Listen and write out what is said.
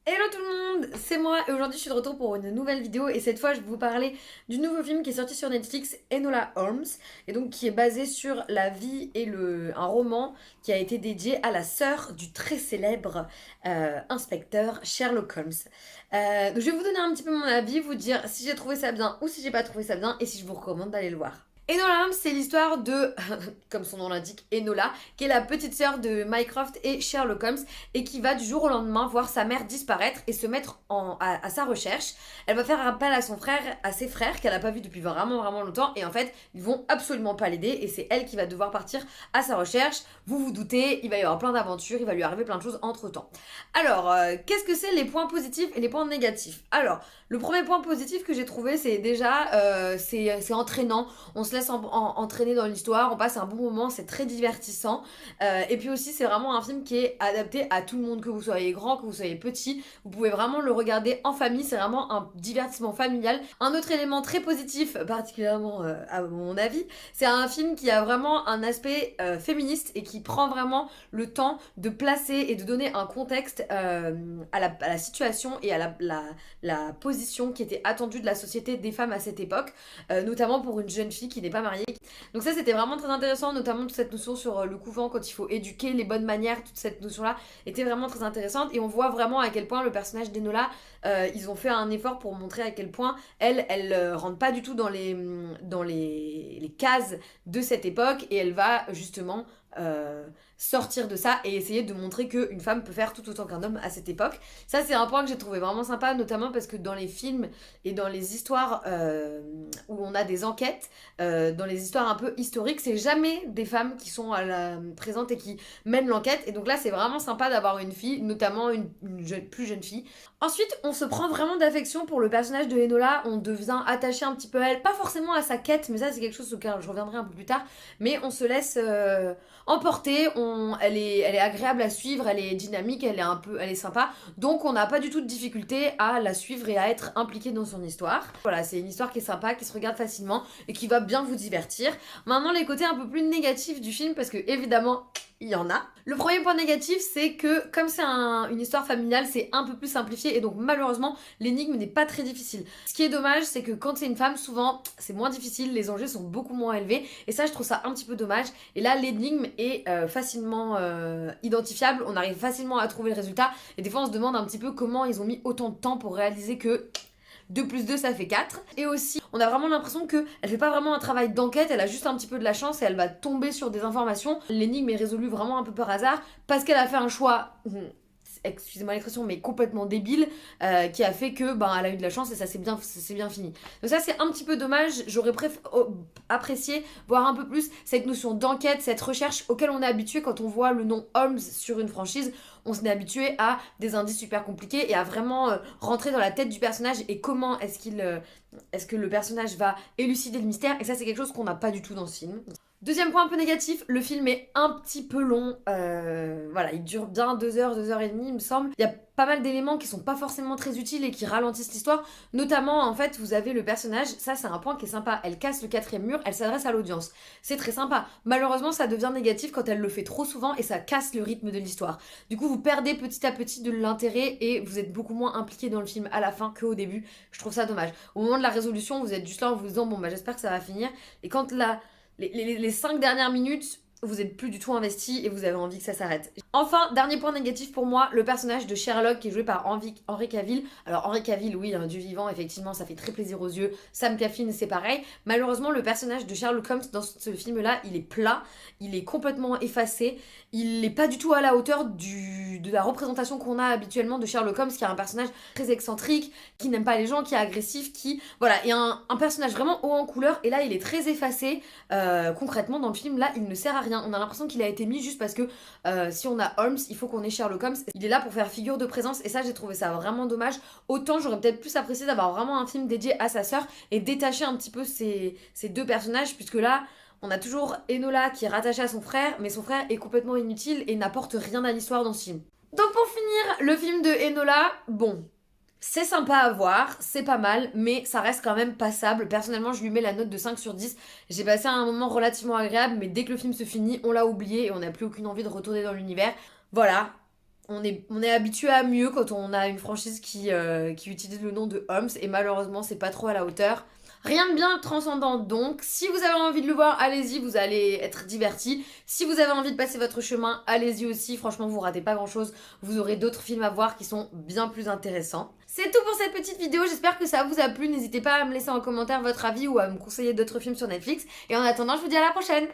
Hello tout le monde, c'est moi et aujourd'hui je suis de retour pour une nouvelle vidéo et cette fois je vais vous parler du nouveau film qui est sorti sur Netflix, Enola Holmes, et donc qui est basé sur la vie et un roman qui a été dédié à la sœur du très célèbre inspecteur Sherlock Holmes. Donc je vais vous donner un petit peu mon avis, vous dire si j'ai trouvé ça bien ou si j'ai pas trouvé ça bien et si je vous recommande d'aller le voir. Enola Holmes, c'est l'histoire de, comme son nom l'indique, Enola, qui est la petite sœur de Mycroft et Sherlock Holmes, et qui va du jour au lendemain voir sa mère disparaître et se mettre à sa recherche. Elle va faire appel à son frère, à ses frères, qu'elle n'a pas vu depuis vraiment longtemps, et en fait, ils vont absolument pas l'aider, et c'est elle qui va devoir partir à sa recherche. Vous vous doutez, il va y avoir plein d'aventures, il va lui arriver plein de choses entre temps. Alors, qu'est-ce que c'est les points positifs et les points négatifs? Alors, le premier point positif que j'ai trouvé, c'est déjà, c'est entraînant. On se laisse entraîner dans l'histoire, on passe un bon moment, c'est très divertissant. Et puis aussi, c'est vraiment un film qui est adapté à tout le monde, que vous soyez grand, que vous soyez petit. Vous pouvez vraiment le regarder en famille, c'est vraiment un divertissement familial. Un autre élément très positif, particulièrement à mon avis, c'est un film qui a vraiment un aspect féministe et qui prend vraiment le temps de placer et de donner un contexte à la situation et à la position qui était attendue de la société des femmes à cette époque, notamment pour une jeune fille qui n'est pas mariée. Donc ça c'était vraiment très intéressant, notamment toute cette notion sur le couvent quand il faut éduquer les bonnes manières, toute cette notion-là était vraiment très intéressante et on voit vraiment à quel point le personnage d'Enola, ils ont fait un effort pour montrer à quel point elle rentre pas du tout dans les cases de cette époque et elle va justement sortir de ça et essayer de montrer qu'une femme peut faire tout autant qu'un homme à cette époque. Ça c'est un point que j'ai trouvé vraiment sympa, notamment parce que dans les films et dans les histoires où on a des enquêtes, dans les histoires un peu historiques, c'est jamais des femmes qui sont présentes et qui mènent l'enquête. Et donc là, c'est vraiment sympa d'avoir une fille, notamment une plus jeune fille. Ensuite, on se prend vraiment d'affection pour le personnage de Enola. On devient attaché un petit peu à elle, pas forcément à sa quête, mais ça, c'est quelque chose auquel je reviendrai un peu plus tard. Mais on se laisse emporter. Elle est agréable à suivre, elle est dynamique, elle est sympa. Donc, on n'a pas du tout de difficulté à la suivre et à être impliqué dans son histoire. Voilà, c'est une histoire qui est sympa, qui se regarde facilement et qui va bien vous divertir. Maintenant, les côtés un peu plus négatifs du film, parce que évidemment, il y en a. Le premier point négatif, c'est que comme c'est une histoire familiale, c'est un peu plus simplifié et donc malheureusement, l'énigme n'est pas très difficile. Ce qui est dommage, c'est que quand c'est une femme, souvent, c'est moins difficile, les enjeux sont beaucoup moins élevés et ça, je trouve ça un petit peu dommage. Et là, l'énigme est facilement identifiable, on arrive facilement à trouver le résultat et des fois, on se demande un petit peu comment ils ont mis autant de temps pour réaliser que 2 plus 2 ça fait 4. Et aussi, on a vraiment l'impression qu'elle fait pas vraiment un travail d'enquête, elle a juste un petit peu de la chance et elle va tomber sur des informations. L'énigme est résolue vraiment un peu par hasard parce qu'elle a fait un choix, excusez-moi l'expression, mais complètement débile, qui a fait que elle a eu de la chance et ça s'est bien fini. Donc ça c'est un petit peu dommage, j'aurais apprécié voir un peu plus cette notion d'enquête, cette recherche auquel on est habitué quand on voit le nom Holmes sur une franchise. On s'est habitué à des indices super compliqués et à vraiment rentrer dans la tête du personnage et comment est-ce que le personnage va élucider le mystère. Et ça c'est quelque chose qu'on n'a pas du tout dans ce film. Deuxième point un peu négatif, le film est un petit peu long. Voilà, il dure bien 2 heures et demie, il me semble. Il y a pas mal d'éléments qui sont pas forcément très utiles et qui ralentissent l'histoire. Notamment, en fait, vous avez le personnage, ça c'est un point qui est sympa. Elle casse le quatrième mur, elle s'adresse à l'audience. C'est très sympa. Malheureusement, ça devient négatif quand elle le fait trop souvent et ça casse le rythme de l'histoire. Du coup, vous perdez petit à petit de l'intérêt et vous êtes beaucoup moins impliqué dans le film à la fin qu'au début. Je trouve ça dommage. Au moment de la résolution, vous êtes juste là en vous disant, bon, j'espère que ça va finir. Et quand les 5 dernières minutes, vous êtes plus du tout investi et vous avez envie que ça s'arrête. Enfin, dernier point négatif pour moi, le personnage de Sherlock qui est joué par Henry Cavill. Alors Henry Cavill, oui, un dieu vivant, effectivement, ça fait très plaisir aux yeux. Sam Claflin, c'est pareil. Malheureusement, le personnage de Sherlock Holmes dans ce film-là, il est plat, il est complètement effacé, il n'est pas du tout à la hauteur de la représentation qu'on a habituellement de Sherlock Holmes, qui est un personnage très excentrique, qui n'aime pas les gens, qui est agressif, qui... Voilà, et un personnage vraiment haut en couleur, et là, il est très effacé. Concrètement, dans le film, là, il ne sert à rien. On a l'impression qu'il a été mis juste parce que si on a Holmes, il faut qu'on ait Sherlock Holmes. Il est là pour faire figure de présence et ça, j'ai trouvé ça vraiment dommage. Autant j'aurais peut-être plus apprécié d'avoir vraiment un film dédié à sa sœur et détacher un petit peu ces deux personnages, puisque là, on a toujours Enola qui est rattachée à son frère, mais son frère est complètement inutile et n'apporte rien à l'histoire dans ce film. Donc pour finir, le film de Enola, bon, c'est sympa à voir, c'est pas mal, mais ça reste quand même passable. Personnellement, je lui mets la note de 5 sur 10. J'ai passé un moment relativement agréable, mais dès que le film se finit, on l'a oublié et on n'a plus aucune envie de retourner dans l'univers. Voilà, on est habitué à mieux quand on a une franchise qui utilise le nom de Holmes, et malheureusement, c'est pas trop à la hauteur. Rien de bien transcendant donc. Si vous avez envie de le voir, allez-y, vous allez être divertis. Si vous avez envie de passer votre chemin, allez-y aussi. Franchement, vous ratez pas grand-chose. Vous aurez d'autres films à voir qui sont bien plus intéressants. C'est tout pour cette petite vidéo. J'espère que ça vous a plu. N'hésitez pas à me laisser en commentaire votre avis ou à me conseiller d'autres films sur Netflix. Et en attendant, je vous dis à la prochaine.